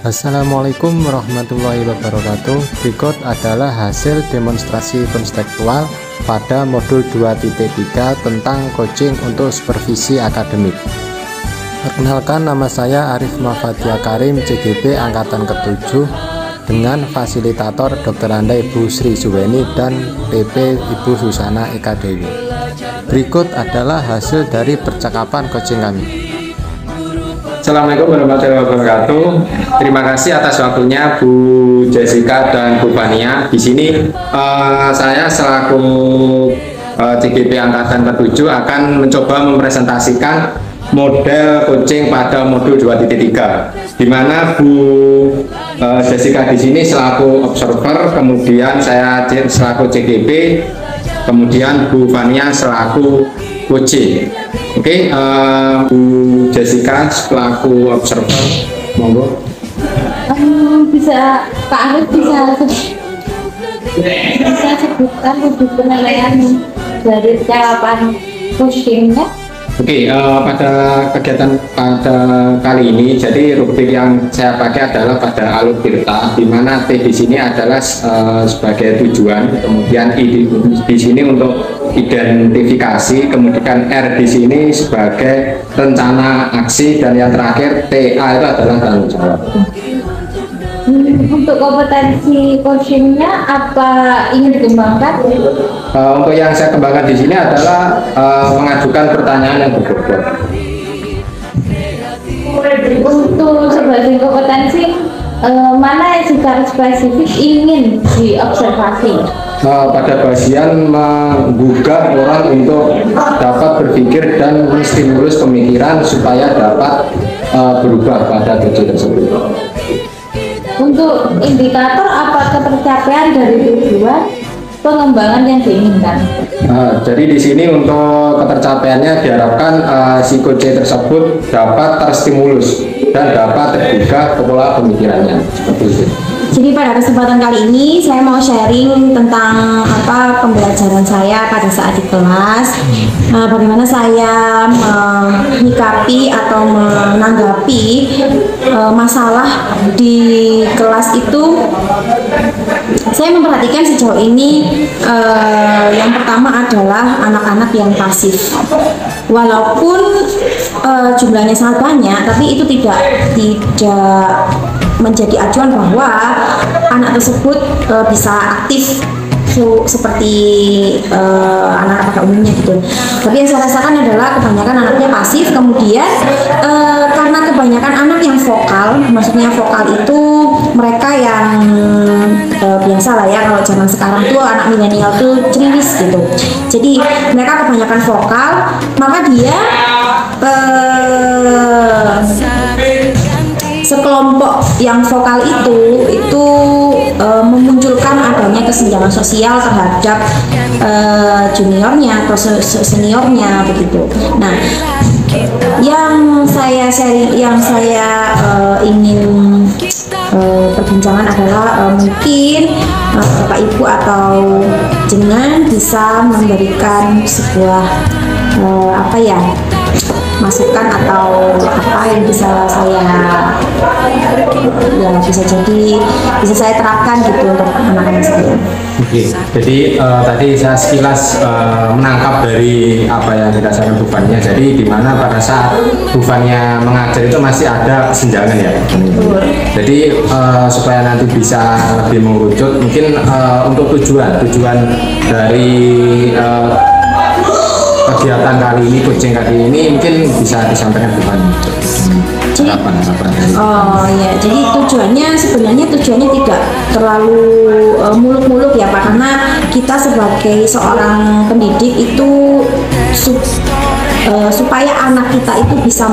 Assalamualaikum warahmatullahi wabarakatuh. Berikut adalah hasil demonstrasi konseptual pada modul 2.3 tentang coaching untuk supervisi akademik. Perkenalkan, nama saya Arif Mafadia Karim, CGP Angkatan ke-7 dengan fasilitator Dr. Anda Ibu Sri Suweni dan PP Ibu Susana Eka Dewi. Berikut adalah hasil dari percakapan coaching kami. Assalamualaikum warahmatullahi wabarakatuh. Terima kasih atas waktunya Bu Jessica dan Bu Fania. Di sini saya selaku CGP Angkatan ke-7 akan mencoba mempresentasikan model coaching pada modul 2.3, di mana Bu Jessica di sini selaku observer, kemudian saya selaku CGP, kemudian Bu Fania selaku coaching. Oke, Bu Jessica selaku observer, monggo. Bisa Pak Arif bisa sebutkan wujud penilaian dari percakapan coachingnya? Oke, pada kegiatan pada kali ini, jadi rubrik yang saya pakai adalah pada alur tirta, di mana T di sini adalah sebagai tujuan, kemudian I di sini untuk identifikasi, kemudian R di sini sebagai rencana aksi, dan yang terakhir TA itu adalah tanggung jawab. Untuk kompetensi coachingnya apa ingin dikembangkan? Untuk yang saya kembangkan di sini adalah mengajukan pertanyaan yang berbobot. Untuk sebagai kompetensi mana yang secara spesifik ingin diobservasi? Pada bagian menggugah orang untuk dapat berpikir dan menstimulus pemikiran supaya dapat berubah pada tujuan tersebut. Untuk indikator apa ketercapaian dari tujuan pengembangan yang diinginkan? Jadi di sini untuk ketercapaiannya diharapkan si coach tersebut dapat terstimulus dan dapat tergugah ke pola pemikirannya, seperti itu. Jadi pada kesempatan kali ini saya mau sharing tentang pembelajaran saya pada saat di kelas, bagaimana saya menyikapi atau menanggapi masalah di kelas itu. Saya memperhatikan sejauh ini yang pertama adalah anak-anak yang pasif. Walaupun jumlahnya sangat banyak, tapi itu tidak menjadi acuan bahwa anak tersebut bisa aktif seperti anak-anak pada umumnya gitu. Tapi yang saya rasakan adalah kebanyakan anaknya pasif, kemudian karena kebanyakan anak yang vokal, maksudnya vokal itu mereka yang biasa lah ya, kalau zaman sekarang tuh anak milenial tuh ceriwis gitu. Jadi mereka kebanyakan vokal, maka dia sekelompok yang vokal itu memunculkan adanya kesenjangan sosial terhadap juniornya atau seniornya begitu. Nah, yang saya ingin perbincangan adalah mungkin Bapak Ibu atau jenengan bisa memberikan sebuah masukan atau apa yang bisa saya terapkan gitu untuk anak-anak saya. Oke, jadi tadi saya sekilas menangkap dari apa yang dirasakan Bu Fania. Jadi di mana pada saat Bu Fania mengajar itu masih ada kesenjangan ya. Jadi supaya nanti bisa lebih mengerucut, mungkin untuk tujuan dari kegiatan kali ini, coaching kali ini mungkin bisa disampaikan Bu Fania. Jadi sebenarnya tujuannya tidak terlalu muluk-muluk ya Pak, karena kita sebagai seorang pendidik itu supaya anak kita itu bisa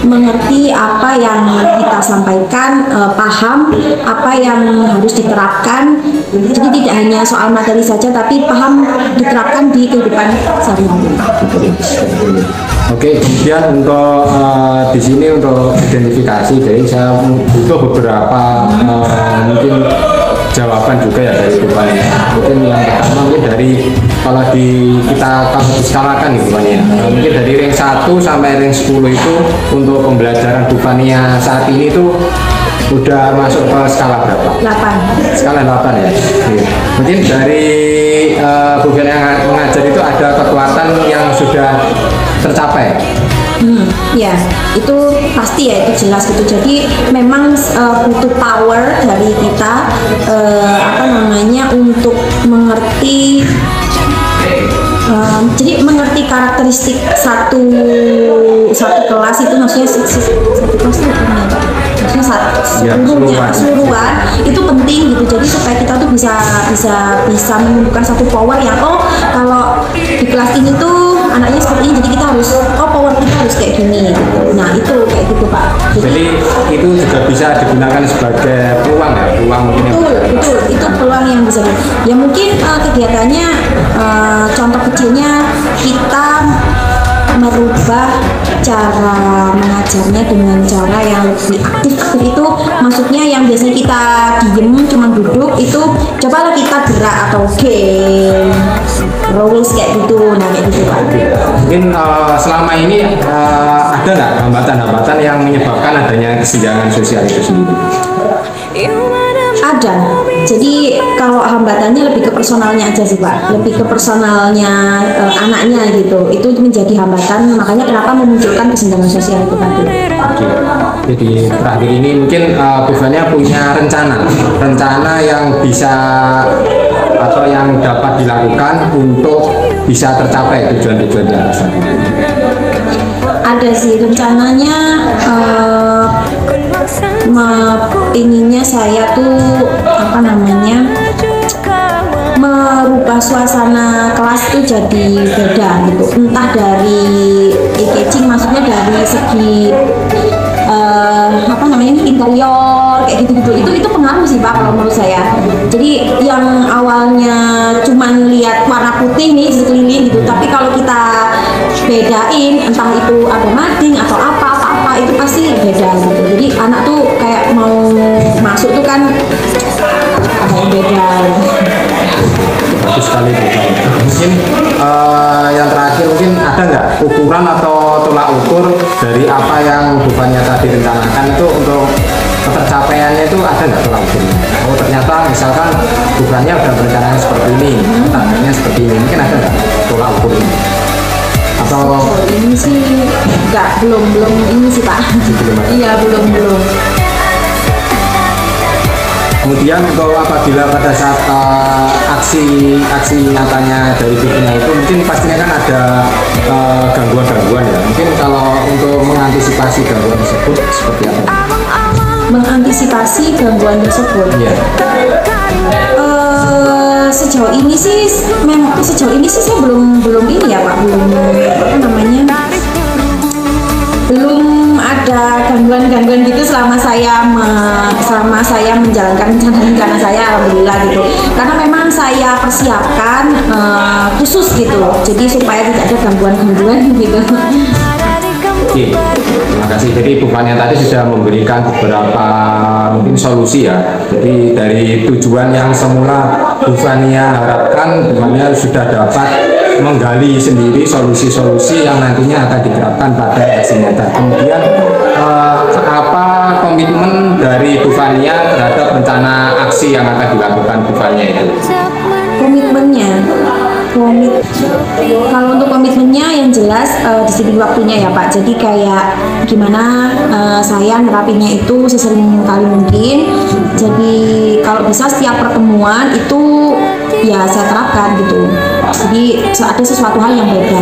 mengerti apa yang kita sampaikan, paham apa yang harus diterapkan. Jadi tidak hanya soal materi saja, tapi paham diterapkan di kehidupan sehari-hari. Oke, kemudian untuk di sini untuk identifikasi, jadi saya butuh beberapa mungkin jawaban juga ya dari Bu Fania. Mungkin yang pertama mungkin dari kalau kita skalakan gitu Fania. Mungkin dari rank 1 sampai rank 10 itu untuk pembelajaran Bu Fania saat ini itu udah masuk ke skala berapa? 8. Skala 8 ya. Oke. Mungkin dari Bu Fian yang mengajar itu ada kekuatan yang sudah tercapai. Ya, itu pasti ya, itu jelas gitu. Jadi memang butuh power dari kita untuk mengerti. Jadi mengerti karakteristik satu kelas itu, maksudnya satu kelas itu apa ya? Maksudnya keseluruhan itu penting gitu. Jadi supaya kita tuh bisa menunjukkan satu power yang kalau di kelas ini tuh anaknya seperti ini, jadi kita harus power kita harus kayak gini gitu. Nah itu kayak gitu Pak. Jadi itu juga bisa digunakan sebagai peluang ya, peluang mungkin. Betul, itu peluang yang bisa. Ya mungkin kegiatannya contoh kecilnya kita merubah cara mengajarnya dengan cara yang lebih aktif itu, maksudnya yang biasanya kita diem cuma duduk itu cobalah kita gerak atau game rules kayak gitu. Nah kayak gitu Pak. Mungkin selama ini ada nggak hambatan-hambatan yang menyebabkan adanya kesenjangan sosial itu sendiri? Ada. Jadi kalau hambatannya lebih ke personalnya aja sih Pak, lebih ke personalnya anaknya gitu. Itu menjadi hambatan, makanya kenapa memunculkan kesenjangan sosial itu tadi. Oke. Jadi terakhir ini mungkin Bu Fania punya rencana yang bisa atau yang dapat dilakukan untuk bisa tercapai tujuan-tujuan di atas tadi. Ada sih rencananya. Inginnya saya tuh merubah suasana kelas tuh jadi beda gitu, entah dari e-catching, maksudnya dari segi interior kayak gitu-gitu. Itu pengaruh sih Pak kalau menurut saya. Jadi yang awalnya cuman lihat warna putih nih sekeliling gitu, tapi kalau kita bedain entah itu ada mading atau apa itu pasti beda gitu. Jadi anak tuh kayak mau masuk tuh kan ada yang beda. Bagus sekali Bu. Mungkin yang terakhir mungkin ada nggak ukuran atau tolak ukur dari apa yang Bu Fania tadi rencanakan itu untuk ketercapaiannya, itu ada nggak tolak ukurnya? Oh ternyata misalkan Bu Fania udah berencana seperti ini, targetnya seperti ini, mungkin ada nggak tolak ukurnya? Atau ini sih belum ini sih Pak. Iya belum. Kemudian untuk apabila pada saat aksi nyatanya dari bikinnya itu mungkin pastinya kan ada gangguan-gangguan ya. Mungkin kalau untuk mengantisipasi gangguan tersebut seperti apa? Mengantisipasi gangguan tersebut. Iya. Sejauh ini sih saya belum ini ya Pak, belum ada gangguan-gangguan gitu selama saya menjalankan rencana saya, alhamdulillah gitu. Karena memang saya persiapkan khusus gitu, jadi supaya tidak ada gangguan-gangguan gitu. Oke, terima kasih. Jadi Bu Fania tadi sudah memberikan beberapa mungkin solusi ya. Jadi dari tujuan yang semula Bu Fania harapkan, Bu Fania sudah dapat menggali sendiri solusi-solusi yang nantinya akan diterapkan pada aksi nyata. Kemudian apa komitmen dari Bu Fania terhadap rencana aksi yang akan dilakukan Bu Fania itu? Komitmennya. Kalau untuk komitmennya yang jelas disiplin waktunya ya Pak. Jadi kayak gimana saya nerapinya itu sesering kali mungkin. Jadi kalau bisa setiap pertemuan itu ya saya terapkan gitu. Jadi ada sesuatu hal yang beda.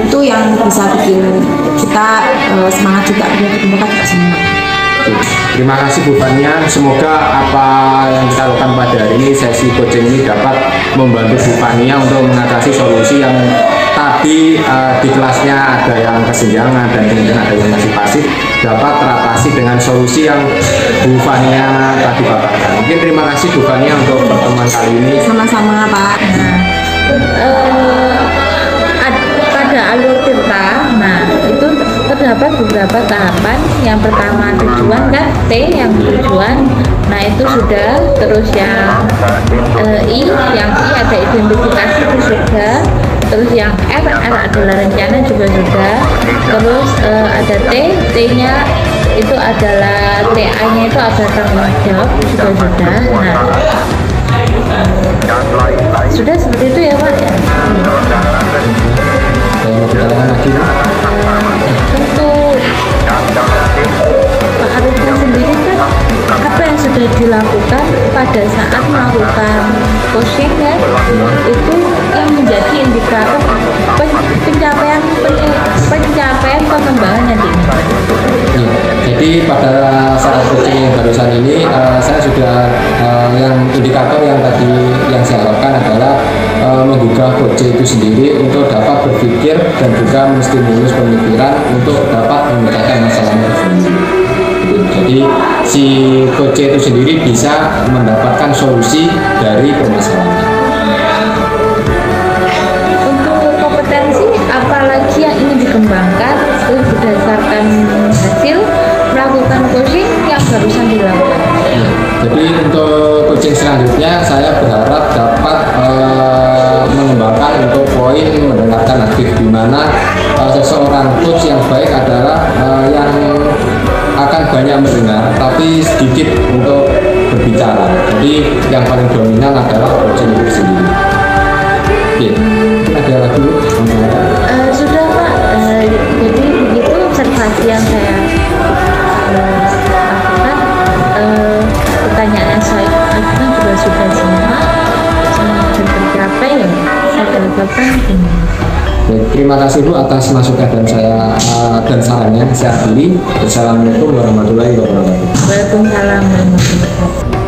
Itu yang bisa bikin kita semangat juga, biar kita juga semangat. Terima kasih Bu Fania. Semoga apa yang kita lakukan pada hari ini, sesi coaching ini dapat membantu Bu Fania untuk mengatasi solusi yang tadi di kelasnya ada yang kesenjangan dan kemudian ada yang masih pasif, dapat teratasi dengan solusi yang Bu Fania tadi paparkan. Mungkin terima kasih Bu Fania untuk pertemuan kali ini. Sama-sama Pak. Pada alur tirta, itu terdapat beberapa tahapan. Yang pertama tujuan kan, T yang tujuan, itu sudah. Terus yang I ada identifikasi itu sudah. Terus yang R adalah rencana juga sudah. Terus ada T-nya itu adalah TA-nya itu ada tanggung jawab juga sudah. Nah, sudah seperti itu ya Pak. Untuk Pak Arifin sendiri kan apa yang sudah dilakukan pada saat melakukan coaching ya, itu yang menjadi indikator pencapaian pengembangan nantinya. Jadi pada saat coaching yang barusan ini saya sudah yang indikator yang tadi yang saya harapkan adalah menggugah coach itu sendiri untuk dapat berpikir dan juga menstimulus pemikiran untuk dapat memecahkan masalahnya sendiri. Jadi si coach itu sendiri bisa mendapatkan solusi dari permasalahan. Untuk kompetensi apalagi yang ingin dikembangkan itu berdasarkan hasil melakukan coaching yang barusan dilakukan. Jadi untuk coaching selanjutnya saya berharap dapat mengembangkan untuk poin mendengarkan aktif, di mana seseorang coach yang baik adalah yang akan banyak mendengar tapi sedikit untuk berbicara. Jadi yang paling dominan adalah coaching itu sendiri. Oke, ada lagi? Sudah Pak, jadi begitu observasi yang saya lakukan. Pertanyaan saya ajukan juga sudah semua tercapai ya, saya lakukan ini. Terima kasih Bu atas masukan dan sarannya. Saya akhiri. Assalamualaikum warahmatullahi wabarakatuh. Waalaikumsalam warahmatullahi wabarakatuh.